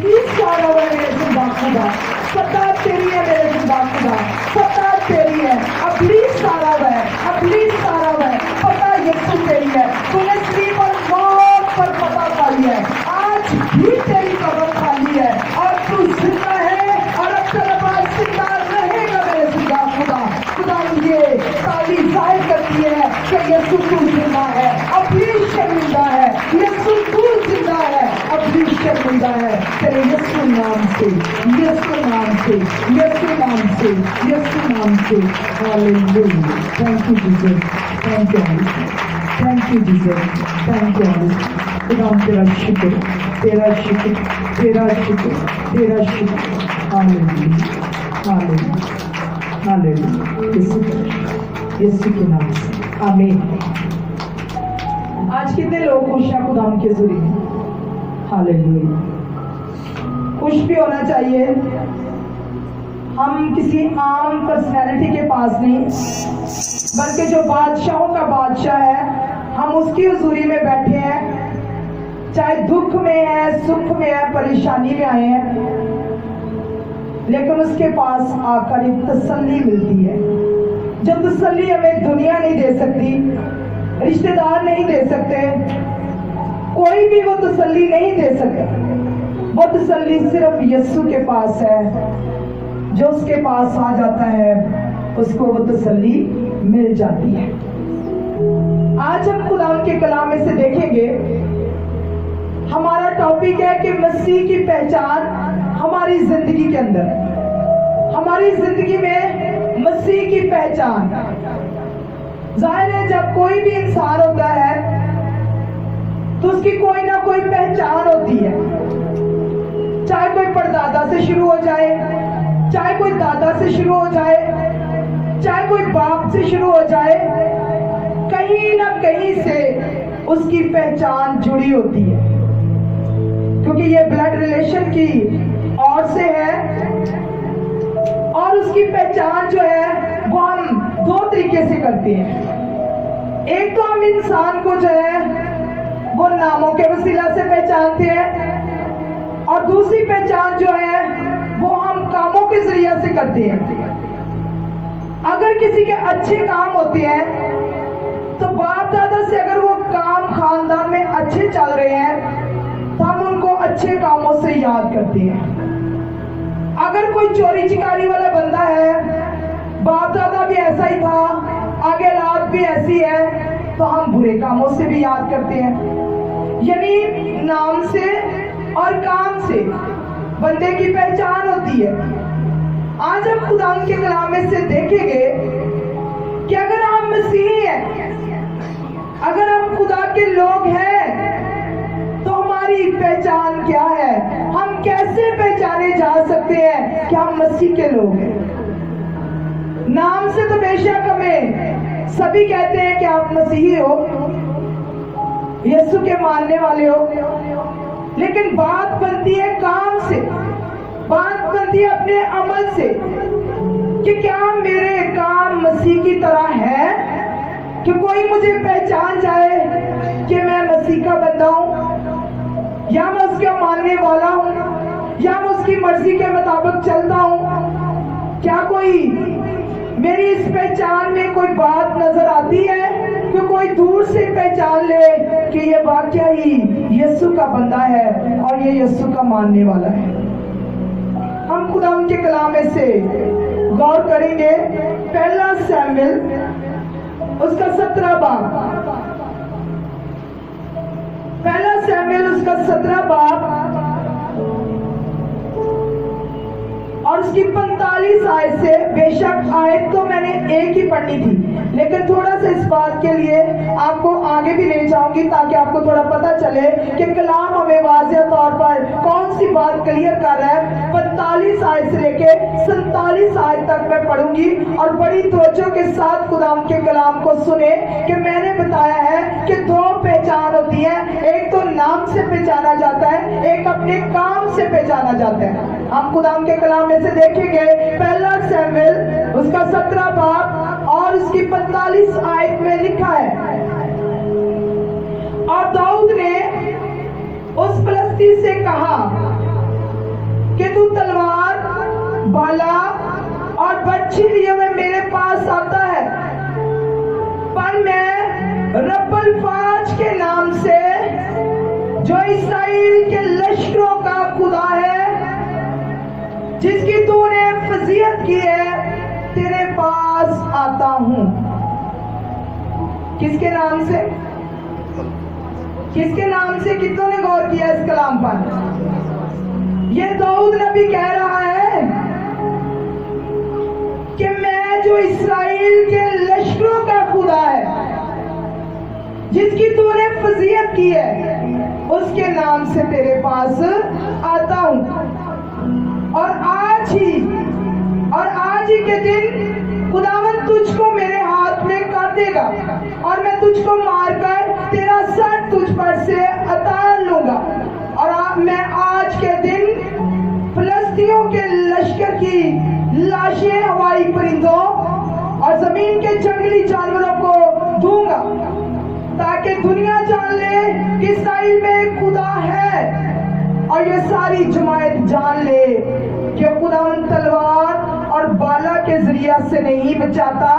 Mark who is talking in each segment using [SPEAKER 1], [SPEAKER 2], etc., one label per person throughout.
[SPEAKER 1] Please सारा है मेरे जिंदा खुदा, सत्ता तेरी है मेरे जिंदा खुदा, सत्ता तेरी है। अब प्लीज सारा है, अब प्लीज सारा है, पता यीशु तेरी है। तूने स्लीप और मौत पर पता पाई है, आज भी तेरी कब्र खाली है और तू जिंदा है और अब तेरे पास जिंदा रहेगा मेरे जिंदा खुदा। खुदा ये ताली जाहिर करती है कि यीशु तू जिंदा है, अब भी शर्मिंदा है, यीशु तू जिंदा है, अब भी शर्मिंदा है। तेरे यीशु नाम से, यीशु नाम से, यीशु नाम से, यीशु नाम से। Hallelujah. Thank you Jesus, thank you, thank you Jesus, thank you. खुदा तेरा शुक्र, तेरा शुक्र, तेरा शुक्र, तेरा शुक्र। Hallelujah, hallelujah, hallelujah. यीशु के नाम से आमीन। आज कितने लोग खुश हैं खुदा के ज़रिए? हालेलुया। खुश भी होना चाहिए। हम किसी आम पर्सनैलिटी के पास नहीं, बल्कि जो बादशाहों का बादशाह है, हम उसकी हुजूरी में बैठे हैं। चाहे दुख में है, सुख में है, परेशानी में आए हैं, लेकिन उसके पास आकर एक तसल्ली मिलती है, जो तसल्ली हमें दुनिया नहीं दे सकती, रिश्तेदार नहीं दे सकते, कोई भी वो तसल्ली नहीं दे सकता। वो तसल्ली सिर्फ यीशु के पास है। जो उसके पास आ जाता है उसको वो तसल्ली मिल जाती है। आज हम खुदा के कलाम में से देखेंगे। हमारा टॉपिक है कि मसीह की पहचान हमारी जिंदगी के अंदर, हमारी जिंदगी में मसीह की पहचान। जाहिर है जब कोई भी इंसान होता है तो उसकी कोई ना कोई पहचान होती है। चाहे कोई परदादा से शुरू हो जाए, चाहे कोई दादा से शुरू हो जाए, चाहे कोई बाप से शुरू हो जाए, कहीं ना कहीं से उसकी पहचान जुड़ी होती है, क्योंकि ये ब्लड रिलेशन की ओर से है। और उसकी पहचान जो है वो हम दो तरीके से करते हैं। एक तो हम इंसान को जो है वो नामों के वसीला से पहचानते हैं, और दूसरी पहचान जो है वो हम कामों के जरिए से करते हैं। अगर किसी के अच्छे काम होते हैं तो बाप दादा से अगर वो काम खानदान में अच्छे चल रहे हैं तो हम उनको अच्छे कामों से याद करते हैं। अगर कोई चोरी चिकारी वाला बंदा है, बाप दादा भी ऐसा ही था, आगे औलाद भी ऐसी है, तो हम बुरे कामों से भी याद करते हैं। यानी नाम से और काम से बंदे की पहचान होती है। आज हम खुदा के कलाम में से देखेंगे कि अगर हम मसीही हैं, अगर हम खुदा के लोग हैं, तो हमारी पहचान क्या है? हम कैसे पहचाने जा सकते हैं कि हम मसीह के लोग हैं? नाम से तो बेशक हमें सभी कहते हैं कि आप मसीही हो, यीशु के मानने वाले हो, लेकिन बात बनती है काम से, बात बनती है अपने अमल से कि क्या मेरे काम मसीह की तरह है कि कोई मुझे पहचान जाए कि मैं मसीह का बंदा हूं, या मैं उसका मानने वाला हूं, या मैं उसकी मर्जी के मुताबिक चलता हूं। क्या कोई मेरी इस पहचान में कोई बात नजर आती है कि कोई दूर से पहचान ले कि ये वाकया ही यीशु का बंदा है और ये यीशु का मानने वाला है? हम खुदा उनके कलाम में से गौर करेंगे। पहला सैमुएल उसका 17 बाब, पहला सैमुएल उसका 17 बाब और उसकी 45 आयत से। बेशक आयत तो मैंने एक ही पढ़नी थी, लेकिन थोड़ा सा इस बात के लिए आपको आगे भी ले जाऊंगी ताकि आपको थोड़ा पता चले कि कलाम हमें वाज़ेह तौर पर कौन सी बात क्लियर कर रहा है। 45 आयत से लेके 47 आयत तक मैं पढ़ूंगी और बड़ी तवज्जो के साथ खुदा के कलाम को सुने कि मैंने बताया है कि दो पहचान होती है। एक तो नाम से पहचाना जाता है, एक अपने काम से पहचाना जाता है। हम खुदा के कलाम में से देखेंगे पहला सैमुएल उसका 17 बाब और उसकी 45 आयत में लिखा है, और दाऊद ने उस फलस्ती से कहा, बाला और बर्छी लिए हुए मेरे पास आता है, पर मैं रब्बुल फाज के नाम से, जो इस्राएल के लश्करों का खुदा है, जिसकी तूने फजीहत की है, तेरे पास आता हूं। किसके नाम से? किसके नाम से? कितनों ने गौर किया इस कलाम पर? ये दाऊद नबी कह रहा है कि मैं जो इस्राएल के लश्करों का खुदा है, जिसकी तूने फजीहत की है, उसके नाम से तेरे पास आता हूं। और आज ही के दिन खुदावंद तुझको मेरे हाथ में कर देगा और मैं तुझको मारकर तेरा सर तुझ पर से उतार लूंगा। और मैं आज के दिन फिलिस्तियों के लश्कर की लाशें हवाई परिंदों और जमीन के जंगली जानवरों को दूंगा, ताकि दुनिया जान ले कि इस्राएल में एक खुदा है, और ये सारी जमात जान ले कि खुदावंद तलवार और बाला के जरिया से नहीं बचाता,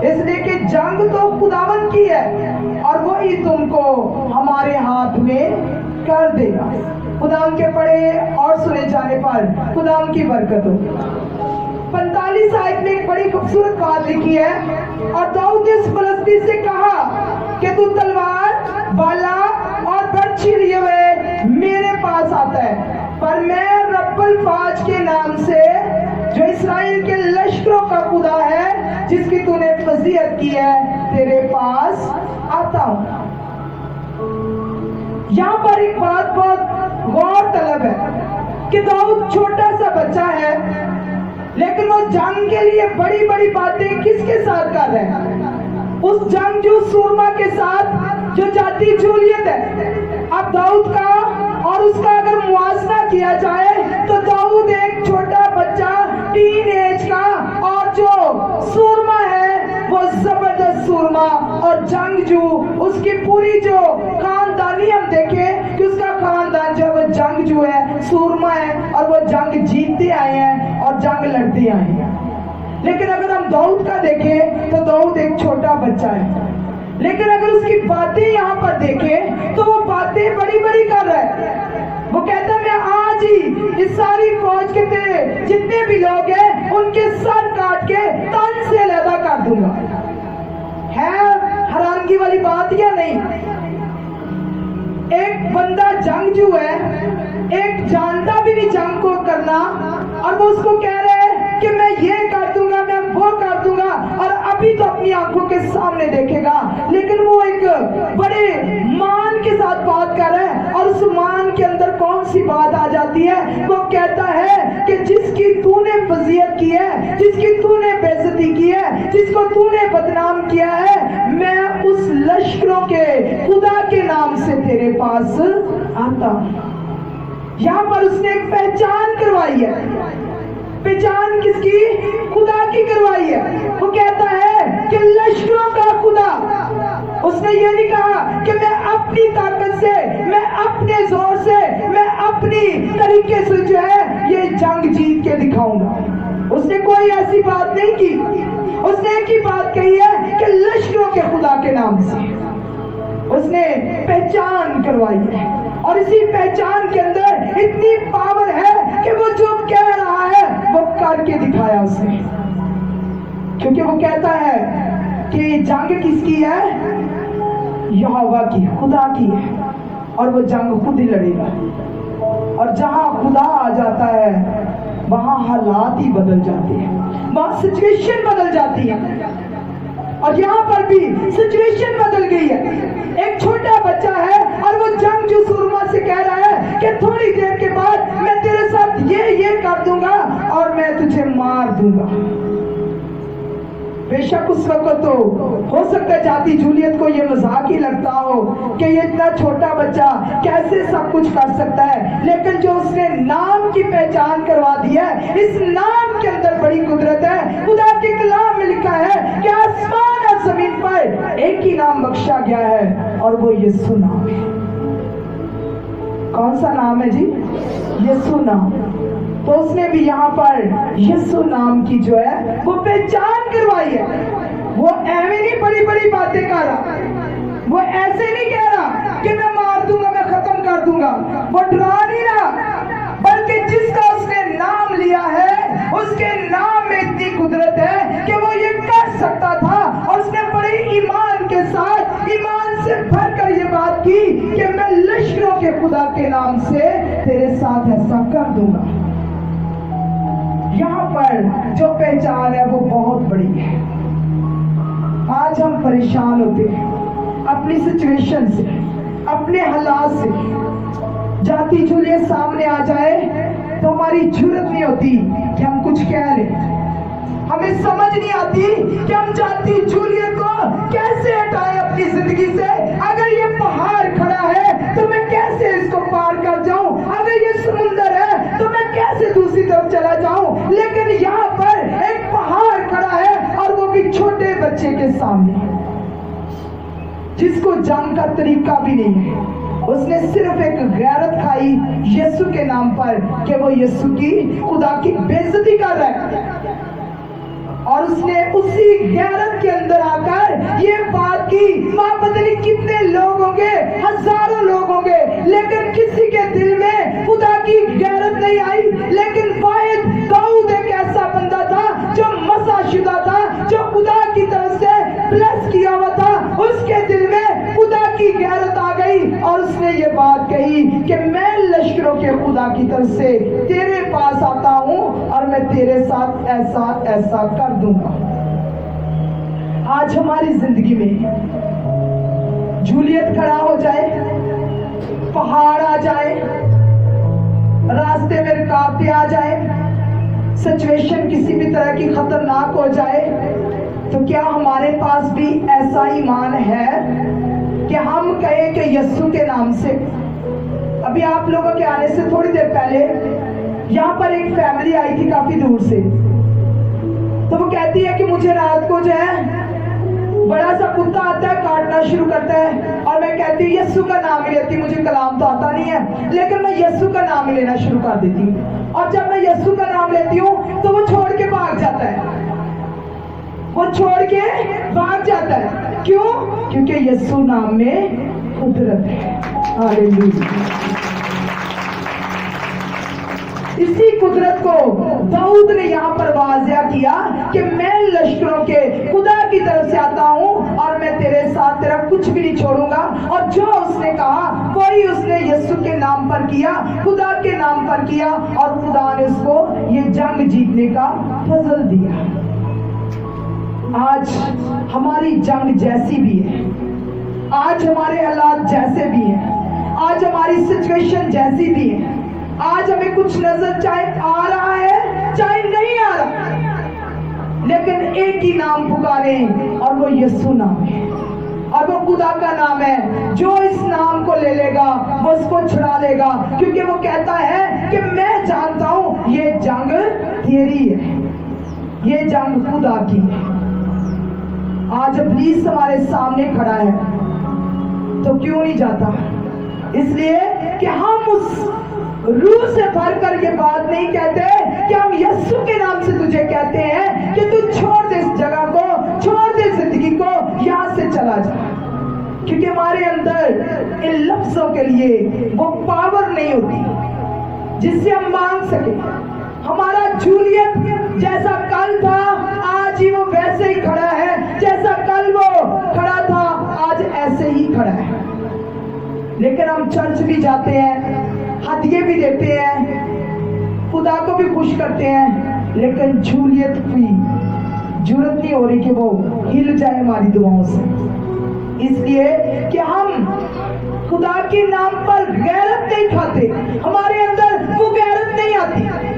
[SPEAKER 1] इसलिए कि जंग तो खुदावंद की है और वही तुमको हमारे हाथ में कर देगा। खुदावंद के पढ़े और सुने जाने पर खुदावंद की बरकत हो। 45 आयत में एक बड़ी खूबसूरत बात लिखी है, और दाऊद ने इस फिलिस्ती से कहा कि तू तलवार, बाला और बर्छी लिए हुए मेरे पास आता है, पर मैं रब्बुल फाज के नाम से, जो इस्राएल के लश्करों का खुदा है, जिसकी तूने फजीहत की है, तेरे पास आता हूं। यहां पर एक बात बहुत गौर तलब है कि दाऊद छोटा सा बच्चा है, लेकिन वो जंग के लिए बड़ी बड़ी बातें किसके साथ कर रहे हैं? उस जंगजू सूरमा के साथ जो जाति जूलियत है। अब दाऊद का और उसका अगर मुआवजा किया जाए तो दाऊद एक छोटा बच्चा, टीन एज का, और जो सूरमा है वो जबरदस्त सूरमा और जंगजू। उसकी पूरी जो खानदानी हम देखें कि उसका खानदान जो है जंगजू है, सूरमा है, और वो जंग जीतते आए हैं और जंग लड़ते आए हैं। लेकिन अगर हम दाऊद का देखें तो दाऊद एक छोटा बच्चा है, लेकिन अगर उसकी बातें यहाँ पर देखें तो वो बातें बड़ी बड़ी कर रहा है। वो कहता है मैं आज ही इस सारी फौज के तेरे जितने भी लोग हैं उनके सर काट के तन से अलग कर दूंगा। है हैरानगी वाली बात या नहीं? एक बंदा जंगजू है, एक जानता भी नहीं जंग को करना, और वो उसको कह रहे हैं कि मैं ये कर दूंगा, मैं वो कर दूंगा, और अभी तो अपनी आंखों के सामने देखेगा। लेकिन वो एक बड़े मान के साथ बात कर रहा है, और उस मान के अंदर कौन सी बात आ जाती है? वो कहता है कि जिसकी तूने फजीहत की है, जिसकी तूने बेइज्जती की है, जिसको तूने बदनाम किया है, मैं उस लश्करों के खुदा के नाम से तेरे पास आता हूं। यहाँ पर उसने एक पहचान करवाई है। पहचान किसकी? खुदा की करवाई है। वो कहता है कि लश्करों का खुदा। उसने ये नहीं कहा कि मैं अपनी ताकत से, मैं अपने जोर से, मैं अपनी तरीके से जो है ये जंग जीत के दिखाऊंगा। उसने कोई ऐसी बात नहीं की। उसने एक ही बात कही है कि लश्करों के खुदा के नाम से। उसने पहचान करवाई है, और इसी पहचान के अंदर इतनी पावर है कि वो जो कह रहा है वो करके दिखाया उसने। क्योंकि वो कहता है कि जंग किसकी है? यहोवा की, खुदा की है, और वो जंग खुद ही लड़ेगा। और जहां खुदा आ जाता है वहां हालात ही बदल जाते हैं, वहां सिचुएशन बदल जाती है। और यहाँ पर भी सिचुएशन बदल गई है। एक छोटा बच्चा है और वो जंगजू सूरमा से कह रहा है कि थोड़ी देर के बाद मैं तेरे साथ ये कर दूंगा और मैं तुझे मार दूंगा। बेशक उस वक्त तो हो सकता है जाति जूलियत को ये मजाक ही लगता हो कि ये इतना छोटा बच्चा कैसे सब कुछ कर सकता है, लेकिन जो उसने नाम की पहचान करवा दी है, इस नाम के अंदर बड़ी कुदरत है। खुदा के कलाम में लिखा है कि आसमान और जमीन पर एक ही नाम बख्शा गया है और वो यीशु नाम है। कौन सा नाम है जी? यीशु नाम। तो उसने भी यहाँ पर यीशु नाम की जो है वो पहचान करवाई है। वो ऐਵੇਂ नहीं बड़ी बड़ी बातें कर रहा, वो ऐसे नहीं कह रहा कि मैं मार दूंगा, मैं खत्म कर दूंगा, वो डरा नहीं रहा, बल्कि जिसका उसने नाम लिया है उसके नाम में इतनी कुदरत है कि वो ये कर सकता था। और उसने बड़े ईमान के साथ, ईमान से भरकर ये बात की कि मैं लश्करों के खुदा के नाम से तेरे साथ ऐसा कर दूंगा। यहाँ पर जो पहचान है वो बहुत बड़ी है। आज हम परेशान होते हैं अपनी सिचुएशन से, अपने हालात से। जाती जूलियत सामने आ जाए तो हमारी जरूरत नहीं होती कि हम कुछ कह लें। हमें समझ नहीं आती कि हम जाती जूलियत को कैसे हटाएं अपनी जिंदगी से। अगर ये पहाड़ खड़ा है तो मैं कैसे इसको पार कर जाऊं, अगर ये समुंदर है तो मैं कैसे दूसरी तरफ चला जाऊं। लेकिन यहाँ पर एक पहाड़ खड़ा है और वो भी छोटे बच्चे के सामने, जिसको जंग का तरीका भी नहीं है। उसने सिर्फ एक गैरत खाई यीशु के नाम पर कि वो यीशु की खुदा की बेइज्जती कर रहा है। और उसने उसी गैरत के अंदर आकर ये बात की। वहां पता नहीं कितने लोग होंगे, हजारों लोग होंगे, लेकिन किसी के दिल में खुदा की गैरत नहीं आई। लेकिन वाहिद दाऊद एक ऐसा बंदा था जो मसाशुदा था, जो खुदा की तरफ से ब्लेस किया हुआ था। उसके दिल में खुदा की गैरत आ गई और उसने ये बात कही कि मैं लश्करों के खुदा की तरफ से तेरे पास आता हूं और मैं तेरे साथ ऐसा ऐसा कर दूंगा। आज हमारी जिंदगी में जूलियत खड़ा हो जाए, पहाड़ आ जाए, रास्ते में रुकावटें आ जाए, सिचुएशन किसी भी तरह की खतरनाक हो जाए, तो क्या हमारे पास भी ऐसा ईमान है कि हम कहें कि यीशु के नाम से। अभी आप लोगों के आने से थोड़ी देर पहले यहाँ पर एक फैमिली आई थी काफी दूर से। तो वो कहती है कि मुझे रात को जो है बड़ा सा कुत्ता आता है, काटना शुरू करता है, और मैं कहती हूँ यीशु का नाम ही लेती, मुझे कलाम तो आता नहीं है, लेकिन मैं यीशु का नाम ही लेना शुरू कर देती हूँ। और जब मैं यीशु का नाम लेती हूँ तो वो छोड़ के भाग जाता है, वो छोड़ के भाग जाता है। क्यों? क्योंकि यीशु नाम में कुदरत है। हालेलुया। इसी कुदरत को दाऊद ने यहाँ पर वाज़िया किया कि मैं लश्करों के खुदा की तरफ से आता हूँ और मैं तेरे साथ तेरा कुछ भी नहीं छोड़ूंगा। और जो उसने कहा वही उसने यीशु के नाम पर किया, खुदा के नाम पर किया, और खुदा ने उसको ये जंग जीतने का फजल दिया। आज हमारी जंग जैसी भी है, आज हमारे हालात जैसे भी हैं, आज हमारी सिचुएशन जैसी भी है, आज हमें कुछ नजर चाहे आ रहा है चाहे नहीं आ रहा, लेकिन एक ही नाम पुकारे और वो यीशु नाम है, और वो खुदा का नाम है। जो इस नाम को ले लेगा वो उसको छुड़ा लेगा, क्योंकि वो कहता है कि मैं जानता हूं ये जंग तेरी है, ये जंग खुदा की है। आज इब्लीस हमारे सामने खड़ा है तो क्यों नहीं जाता? इसलिए कि हम उस रूह से भर कर ये बात नहीं कहते कि हम यीशु के नाम से तुझे कहते हैं कि तू छोड़ दे इस जगह को, छोड़ दे जिंदगी को, यहां से चला जा। क्योंकि हमारे अंदर इन लफ्जों के लिए वो पावर नहीं होती जिससे हम मांग सके। हमारा जूलियत जैसा कल था आज ही वो वैसे ही खड़ा है, जैसा कल वो खड़ा था आज ऐसे ही खड़ा है। लेकिन हम चर्च भी जाते हैं, हदिये भी देते हैं, खुदा को भी खुश करते हैं, लेकिन जूलियत की जरूरत नहीं हो रही कि वो हिल जाए हमारी दुआओं से। इसलिए कि हम खुदा के नाम पर गैरत नहीं खाते, हमारे अंदर वो गैरत नहीं आती।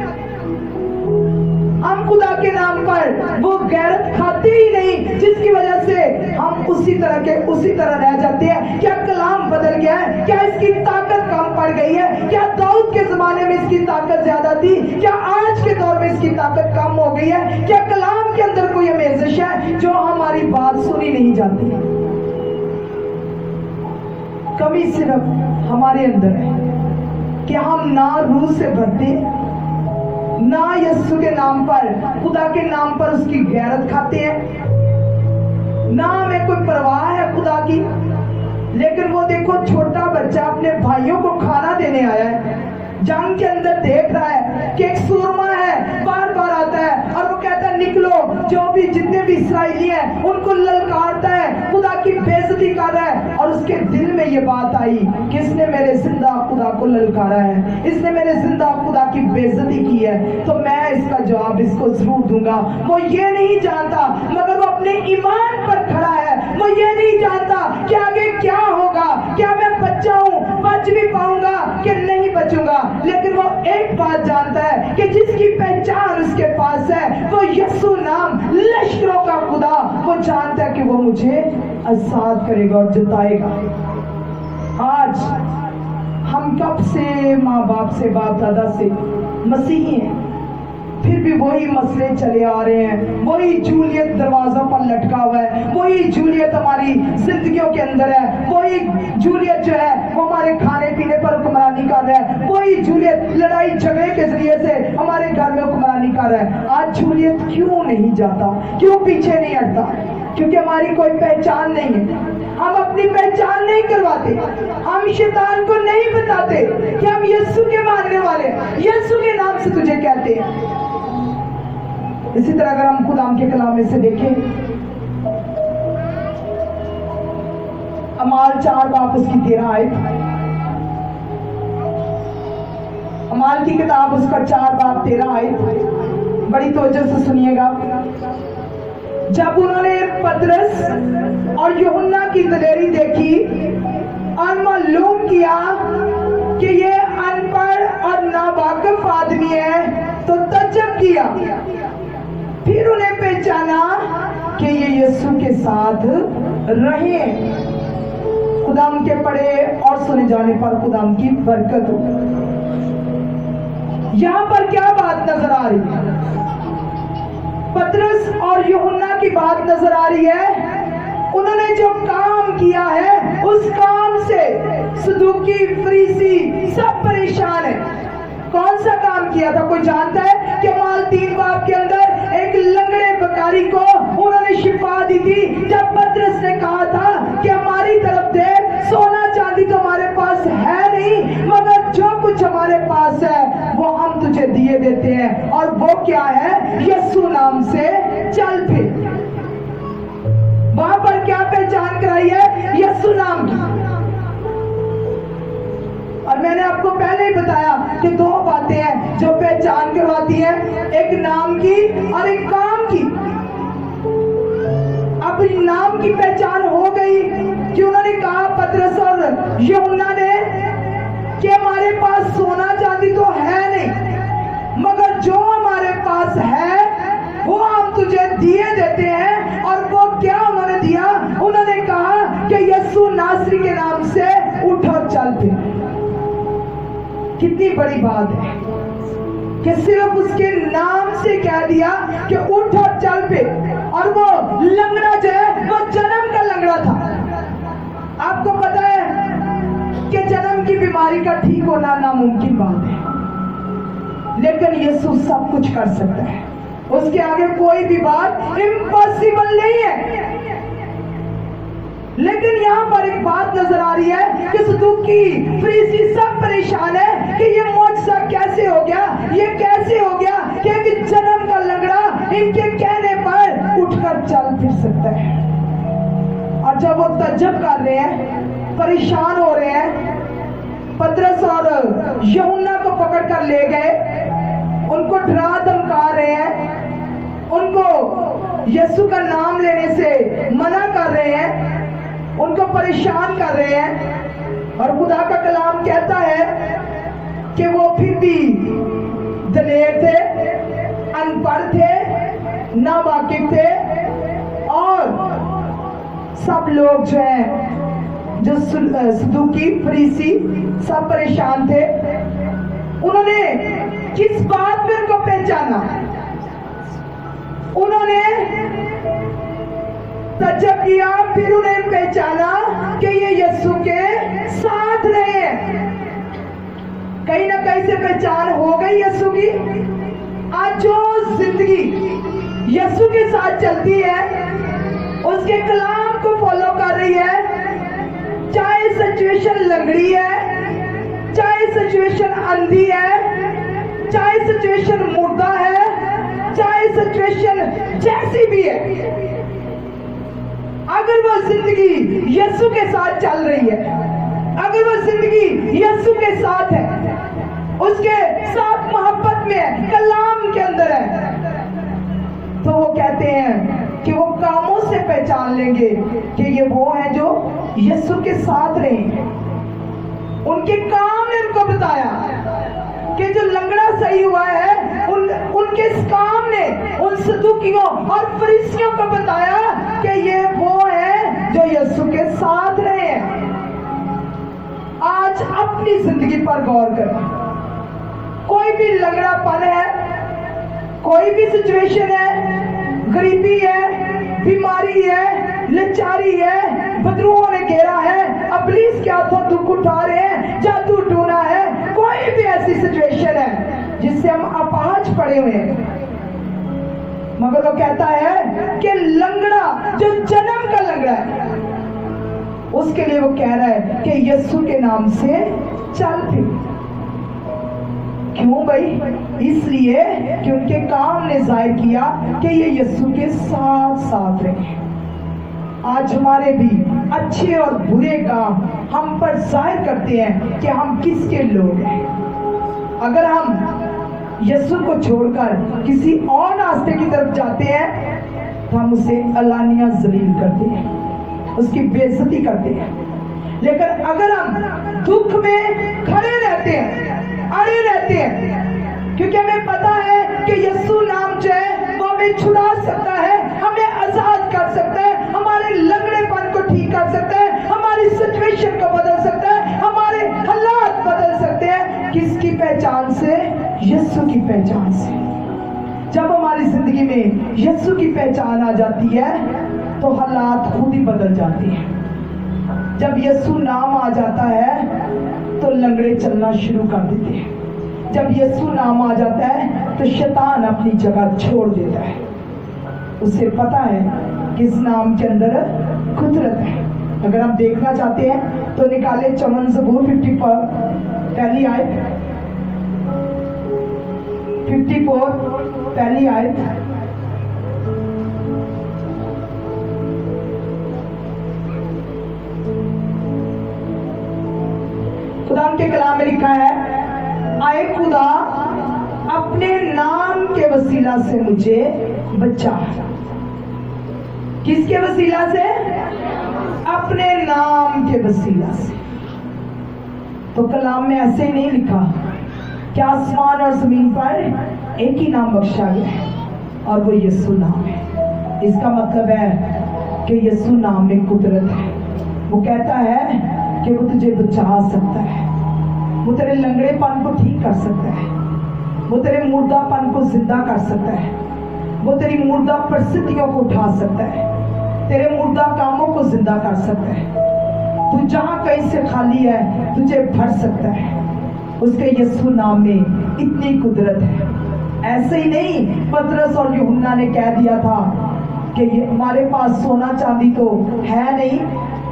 [SPEAKER 1] हम खुदा के नाम पर वो गैरत खाते ही नहीं, जिसकी वजह से हम उसी तरह रह जाते हैं। क्या कलाम बदल गया है? क्या इसकी ताकत कम पड़ गई है? क्या दाऊद के जमाने में इसकी ताकत ज्यादा थी? क्या आज के दौर में इसकी ताकत कम हो गई है? क्या कलाम के अंदर कोई अमेजिश है जो हमारी बात सुनी नहीं जाती? कमी सिर्फ हमारे अंदर है कि हम ना रूह से भरते यीशु के नाम पर, खुदा के नाम पर उसकी गैरत खाते हैं, ना हमें कोई परवाह है खुदा की। लेकिन वो देखो छोटा बच्चा अपने भाइयों को खाना देने आया है, जंग के अंदर देख रहा है कि एक सूरमा है, बार बार आता है और वो कहता है निकलो, जो भी जितने भी इस्राएली हैं उनको ललकारता है, खुदा की बेइज्जती कर रहा है। और उसके दिल में ये बात आई कि इसने मेरे जिंदा खुदा को ललकारा है, इसने मेरे जिंदा खुदा की बेइज्जती की है, तो मैं इसका जवाब इसको जरूर दूंगा। वो ये नहीं जानता, मगर वो अपने ईमान पर खड़ा है। वो ये नहीं जानता कि आगे क्या होगा, क्या मैं बच्चा हूँ, बच भी पाऊंगा कि नहीं बचूंगा, लेकिन वो एक बात जानता है कि जिसकी पहचान उसके पास है वो यीशु नाम, लश्करों का खुदा, वो जानता है कि वो मुझे आजाद करेगा और जिताएगा। आज हम कब से माँ बाप से, बाप दादा से मसीही हैं, फिर भी वही मसले चले आ रहे हैं, वही जूलियत दरवाजा पर लटका हुआ है, वही जूलियत हमारी जिंदगियों के अंदर है, वही जूलियत जो है वो हमारे खाने पीने पर हुक्मरानी कर रहा है, वही जूलियत लड़ाई झगड़े के जरिए से हमारे घर में हुक्मरानी कर रहा है। आज जूलियत क्यों नहीं जाता, क्यों पीछे नहीं हटता? क्योंकि हमारी कोई पहचान नहीं है, हम अपनी पहचान नहीं करवाते, हम शैतान को नहीं बताते कि हम यीशु के मांगने वाले, यीशु के नाम से तुझे कहते हैं। इसी तरह अगर हम खुदाम के कलाम में से देखें, अमाल 4 बाब उसकी 13 आयत, अमाल की किताब उसका 4 बाब 13 आयत, बड़ी तवज्जो से सुनिएगा। जब उन्होंने पतरस और यूहन्ना की दलेरी देखी और मालूम किया कि ये अनपढ़ और नावाकिफ आदमी है, तो तज्जब किया। फिर उन्हें पहचाना कि ये यीशु के साथ रहे। खुदाम के पढ़े और सुने जाने पर खुदाम की बरकत हो। यहाँ पर क्या बात नजर आ रही है? पतरस और यूहन्ना की बात नजर आ रही है। उन्होंने जो काम किया है उस काम से सदूकी, फरीसी सब परेशान है। कौन सा काम किया था कोई जानता है? कि माल 3 बाब के अंदर एक लंगड़े बकारी को उन्होंने शिफा दी थी। जब पतरस ने कहा था कि हमारी तरफ देख, सोना चांदी तो हमारे पास है नहीं, मगर जो कुछ हमारे पास है वो हम तुझे दिए देते हैं, और वो क्या है? यीशु नाम से चल फिर। वहां पर क्या पहचान कराई है? यीशु नाम की। और मैंने आपको पहले ही बताया कि 2 बातें हैं जो पहचान करवाती है, एक नाम की और एक काम की। अब नाम की पहचान हो गई कि उन्होंने कहा, पतरस और यूहन्ना ने, कि हमारे पास सोना चांदी तो है नहीं, मगर जो हमारे पास है वो हम तुझे दिए देते हैं। और वो क्या उन्होंने दिया? उन्होंने कहा कि यीशु नासरी के नाम से उठ और चल फिर। कितनी बड़ी बात है कि सिर्फ उसके नाम से कह दिया कि उठ और चल पे। और वो लंगड़ा जो है वो जन्म का लंगड़ा था। आपको पता है कि जन्म की बीमारी का ठीक होना नामुमकिन बात है, लेकिन यीशु सब कुछ कर सकता है, उसके आगे कोई भी बात इम्पॉसिबल नहीं है। लेकिन यहाँ पर एक बात नजर आ रही है कि सदूकी, फरीसी सब परेशान है कि ये मौजज़ा कैसे हो गया, ये कैसे हो गया कि एक जन्म का लंगड़ा इनके कहने पर उठकर चल फिर सकता है। और जब वो तज्जब कर रहे हैं, परेशान हो रहे हैं, पतरस और यूहन्ना को पकड़ कर ले गए, उनको डरा धमका रहे हैं, उनको यीशु का नाम लेने से मना कर रहे हैं, उनको परेशान कर रहे हैं। और खुदा का कलाम कहता है कि वो फिर भी दलेर थे, अनपढ़ थे, नावाकिफ थे, और सब लोग जो है, जो सदूकी, फरीसी सब परेशान थे। उन्होंने किस बात में उनको पहचाना? उन्होंने तज्जब किया, फिर उन्हें पहचाना कि ये यीशु के साथ रहे। कहीं ना कहीं से पहचान हो गई यीशु की। आज आज जो जिंदगी यीशु के साथ चलती है, उसके कलाम को फॉलो कर रही है, चाहे सिचुएशन लंगड़ी है, चाहे सिचुएशन अंधी है, चाहे सिचुएशन मुर्दा है, चाहे सिचुएशन जैसी भी है, अगर वो जिंदगी यीशु के साथ चल रही है, अगर वो जिंदगी यीशु के साथ है, उसके साथ मोहब्बत में है, कलाम के अंदर है, तो वो कहते हैं कि वो कामों से पहचान लेंगे कि ये वो हैं जो यीशु के साथ रहे। उनके काम ने उनको बताया कि जो लंगड़ा सही हुआ है, उनके इस काम ने उन सदूकियों और फरीसियों को बताया कि ये वो है जो यीशु के साथ रहे हैं। आज अपनी जिंदगी पर गौर करें। कोई भी लंगड़ापन है, कोई भी सिचुएशन है, गरीबी है, बीमारी है, लाचारी है, बदरूहों ने घेरा है, इब्लीस के हाथों दुख उठा रहे हैं, जादू टूना है, कोई भी ऐसी सिचुएशन है जिससे हम अपाहज पड़े हुए हैं, मगर वो कहता है कि लंगड़ा जो जन्म का लंगड़ा है, उसके लिए वो कह रहा है कि यीशु के नाम से चल फिर। क्यों भाई? इसलिए कि उनके काम ने जाहिर किया कि ये यीशु के साथ साथ रहे। आज हमारे भी अच्छे और बुरे काम हम पर जाहिर करते हैं कि हम किसके लोग हैं। अगर हम यीशु को छोड़कर किसी और रास्ते की तरफ जाते हैं तो हम उसे अलानिया जलील करते हैं, उसकी बेइज्जती करते हैं। लेकिन अगर हम दुख में खड़े रहते हैं, अड़े रहते हैं, क्योंकि हमें पता है कि यीशु नाम जो है वो हमें छुड़ा सकता है, हमें आजाद कर सकता है, हमारे लंगड़ेपन को ठीक कर सकता है, हमारी सिचुएशन को बदल सकता है, हमारे हालात बदल सकते हैं। किसकी पहचान से? यीशु की पहचान से। जब हमारी जिंदगी में यीशु की पहचान आ जाती है तो हालात खुद ही बदल जाते हैं। जब यीशु नाम आ जाता है तो लंगड़े चलना शुरू कर देते हैं। जब यीशु नाम आ जाता है तो शैतान अपनी जगह छोड़ देता है। उसे पता है कि इस नाम के अंदर कुदरत है। अगर आप देखना चाहते हैं तो निकाले चमन ज़बूर 50 पर पहली आयत, 54 पहली आयत। खुदा के कलाम में लिखा है, आए खुदा अपने नाम के वसीला से मुझे बचा। किसके वसीला से? अपने नाम के वसीला से। तो कलाम में ऐसे ही नहीं लिखा कि आसमान और जमीन पर एक ही नाम बख्शा गया है और वो यीशु नाम है। इसका मतलब है कि यीशु नाम में कुदरत है। वो कहता है कि वो तुझे बचा सकता है, वो तेरे लंगड़ेपन को ठीक कर सकता है, वो तेरे मुर्दापन को जिंदा कर सकता है, वो तेरी मुर्दा परिस्थितियों को उठा सकता है, तेरे मुर्दा कामों को जिंदा कर सकता है। तू जहां कहीं से खाली है तुझे भर सकता है। उसके यीशु नाम में इतनी कुदरत है। ऐसे ही नहीं, पतरस और यूहन्ना ने कह दिया था कि हमारे पास सोना चांदी तो है नहीं,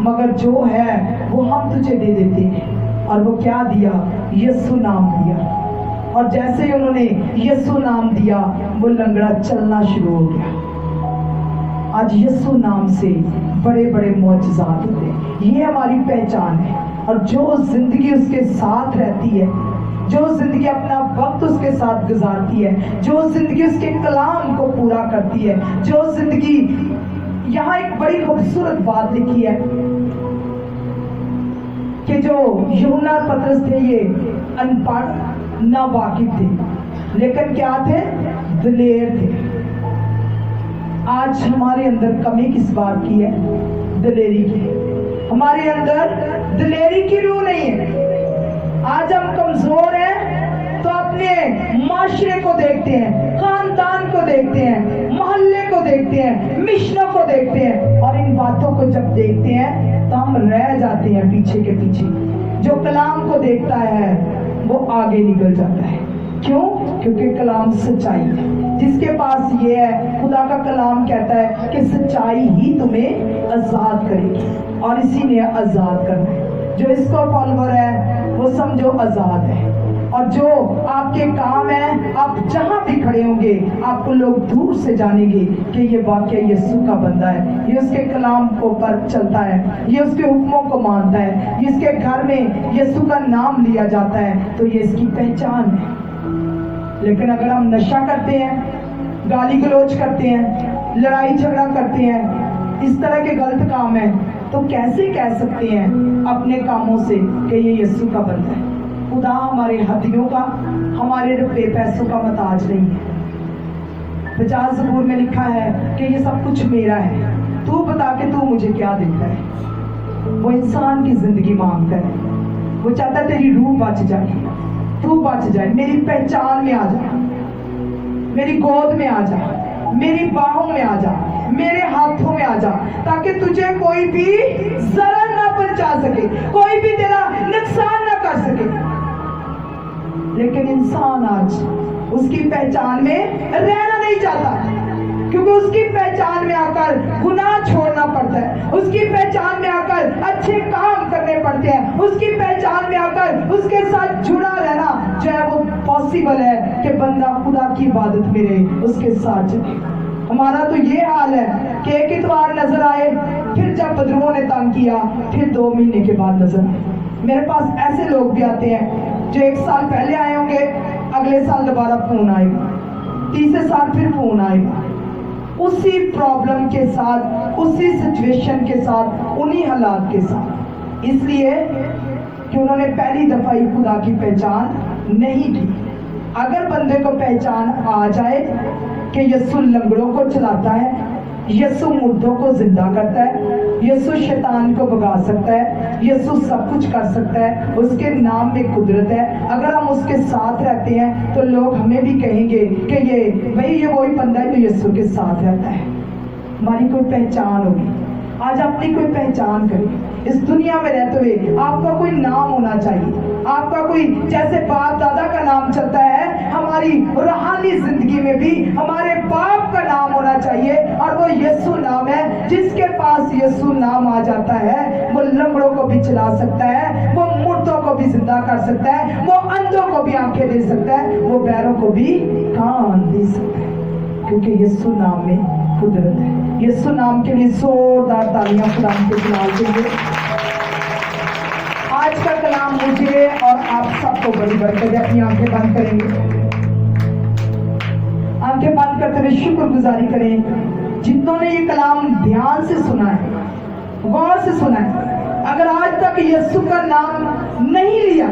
[SPEAKER 1] मगर जो है वो हम तुझे दे देते हैं। और वो क्या दिया? यीशु नाम दिया। और जैसे ही उन्होंने यीशु नाम दिया वो लंगड़ा चलना शुरू हो गया। आज यीशु नाम से बड़े बड़े मौजज़ात होते हैं। ये हमारी पहचान है। और जो जिंदगी उसके साथ रहती है, जो जिंदगी अपना वक्त उसके साथ गुजारती है, जो जिंदगी उसके कलाम को पूरा करती है, जो जिंदगी, यहाँ एक बड़ी खूबसूरत बात लिखी है कि जो यूहन्ना और पतरस थे ये अनपढ़ ना वाकिफ थे, लेकिन क्या थे? दिलेर थे। आज हमारे अंदर कमी किस बात की है? दिलेरी की। हमारे अंदर दिलेरी की रूह नहीं है। आज हम कमजोर हैं तो अपने माशरे को देखते हैं, खानदान को देखते हैं, मोहल्ले को देखते हैं, मिशनों को देखते हैं, और इन बातों को जब देखते हैं तो हम रह जाते हैं पीछे के पीछे। जो कलाम को देखता है वो आगे निकल जाता है। क्यों? क्योंकि कलाम सच्चाई है। जिसके पास ये है, खुदा का कलाम कहता है कि सच्चाई ही तुम्हें आजाद करेगी, और इसी ने आजाद करना है। जो इसको फॉलोअर है वो समझो आजाद है, और जो आपके काम है, आप जहां भी खड़े होंगे आपको लोग दूर से जानेंगे कि ये वाकई यीशु का बंदा है, ये उसके कलाम को पर चलता है, ये उसके हुक्मों को मानता है, ये इसके घर में यीशु का नाम लिया जाता है, तो ये इसकी पहचान है। लेकिन अगर हम नशा करते हैं, गाली गलौज करते हैं, लड़ाई झगड़ा करते हैं, इस तरह के गलत काम है, तो कैसे कह सकते हैं अपने कामों से कि ये यीशु का बंदा है? खुदा हमारे हथियों का, हमारे रुपये पैसों का मोहताज नहीं है। 50 ज़बूर में लिखा है कि ये सब कुछ मेरा है, तू बता के तू मुझे क्या देता है। वो इंसान की जिंदगी मांगता है, वो चाहता है तेरी रूह बच जाए, तू बच जाए, मेरी पहचान में आ जा, मेरी गोद में आ जा, मेरी बाहों में आ जा, मेरे हाथों में आ जा, ताकि तुझे कोई भी जरर ना पहुंचा सके, कोई भी तेरा नुकसान ना कर सके। लेकिन इंसान आज उसकी पहचान में रहना नहीं चाहता, क्योंकि उसकी पहचान में आकर गुनाह छोड़ना पड़ता है, उसकी पहचान में आकर अच्छे काम करने पड़ते हैं, उसकी पहचान में आकर उसके साथ जुड़ा रहना जो है वो पॉसिबल है कि बंदा खुदा की इबादत में रहे, उसके साथ चले। हमारा तो ये हाल है कि एक इतवार नजर आए, फिर जब बदरुओं ने तंग किया, फिर 2 महीने के बाद नजर आए। मेरे पास ऐसे लोग भी आते हैं जो 1 साल पहले आए होंगे, अगले साल दोबारा फोन आएगा, तीसरे साल फिर फोन आएगा, उसी प्रॉब्लम के साथ, उसी सिचुएशन के साथ, उन्हीं हालात के साथ, इसलिए कि उन्होंने पहली दफा ही खुदा की पहचान नहीं की। अगर बंदे को पहचान आ जाए कि यीशु लंगड़ों को चलाता है, यीशु मुर्दों को जिंदा करता है, यीशु शैतान को भगा सकता है, यीशु सब कुछ कर सकता है, उसके नाम में कुदरत है, अगर हम उसके साथ रहते हैं तो लोग हमें भी कहेंगे कि ये वही बंदा है जो यीशु के साथ रहता है। हमारी कोई पहचान होगी। आज अपनी कोई पहचान करें। इस दुनिया में रहते हुए आपका कोई नाम होना चाहिए, आपका कोई, जैसे बाप दादा का नाम चलता है, हमारी रूहानी जिंदगी में भी हमारे बाप का नाम होना चाहिए, और वो यीशु नाम है। जिसके पास यीशु नाम आ जाता है वो लंगड़ों को भी चला सकता है, वो मुर्दों को भी जिंदा कर सकता है, वो अंधों को भी आंखें दे सकता है, वो बैरों को भी कान दे सकता है, क्योंकि यीशु नाम में कुदरत है। यीशु नाम के लिए जोरदार तालियां खुदा के नाम के लिए। आज का कलाम मुझे और आप सबको बड़ी बरकत है। अपनी आंखें बंद करेंगे, आंखें बंद करते हुए शुक्रगुजारी करें जितनों ने ये कलाम ध्यान से सुना है, गौर से सुना है। अगर आज तक यीशु का नाम नहीं लिया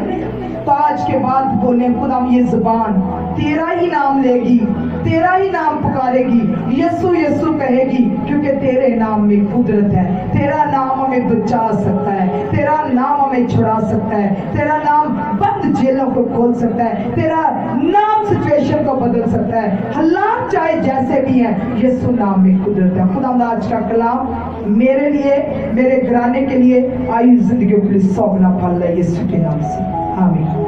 [SPEAKER 1] तो आज के बाद बोले खुदा ये जुबान तेरा ही नाम लेगी, तेरा ही नाम पुकारेगी, यीशु यीशु कहेगी, क्योंकि तेरे नाम में कुदरत है। तेरा नाम हमें बचा सकता है, तेरा नाम हमें छुड़ा सकता है, तेरा नाम बंद जेलों को खोल सकता है, तेरा नाम सिचुएशन को बदल सकता है। हालात चाहे जैसे भी हैं, यीशु नाम में कुदरत है। खुदा आज का कलाम मेरे लिए, मेरे घराने के लिए, आयु जिंदगी के लिए सौंपना फल है यीशु के नाम से। आमीन।